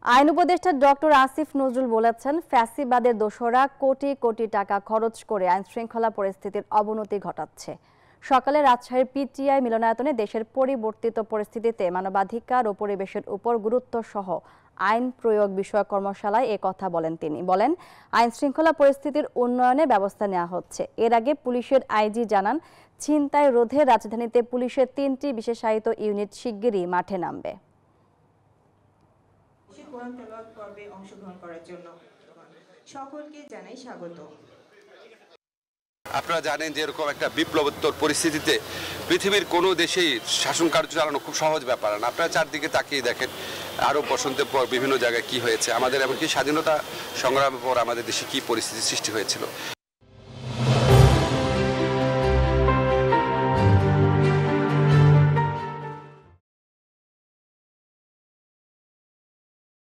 আইন উপদেষ্টা ডক্টর আসিফ নজরুল বলেছেন, ফ্যাসিবাদের দোসররা কোটি কোটি টাকা খরচ করে আইনশৃঙ্খলা পরিস্থিতির অবনতি ঘটাচ্ছে। সকালে রাজশাহীর পিটিআই মিলনায়তনে দেশের পরিবর্তিত পরিস্থিতিতে মানবাধিকার ও পরিবেশের উপর গুরুত্ব সহ আইন প্রয়োগ বিষয়ক কর্মশালায় এ কথা বলেন তিনি। বলেন, আইনশৃঙ্খলা পরিস্থিতির উন্নয়নে ব্যবস্থা নেওয়া হচ্ছে। এর আগে পুলিশের আইজি জানান, ছিনতাই রোধে রাজধানীতে পুলিশের ৩টি বিশেষায়িত ইউনিট শিগগিরই মাঠে নামবে। কোরআন তেলাওয়াত পর্বে অংশগ্রহণ করার জন্য সকলকে জানাই স্বাগত। আপনারা জানেন যে এরকম একটা বিপ্লবোত্তর পরিস্থিতিতে পৃথিবীর কোনো দেশেই শাসন কার্য চালানো খুব সহজ ব্যাপার না। আপনারা চারদিকে তাকিয়ে দেখেন, আরব বসন্তের পর বিভিন্ন জায়গায় কি হয়েছে, আমাদের এমনকি স্বাধীনতা সংগ্রামের পর আমাদের দেশে কি পরিস্থিতি সৃষ্টি হয়েছিল।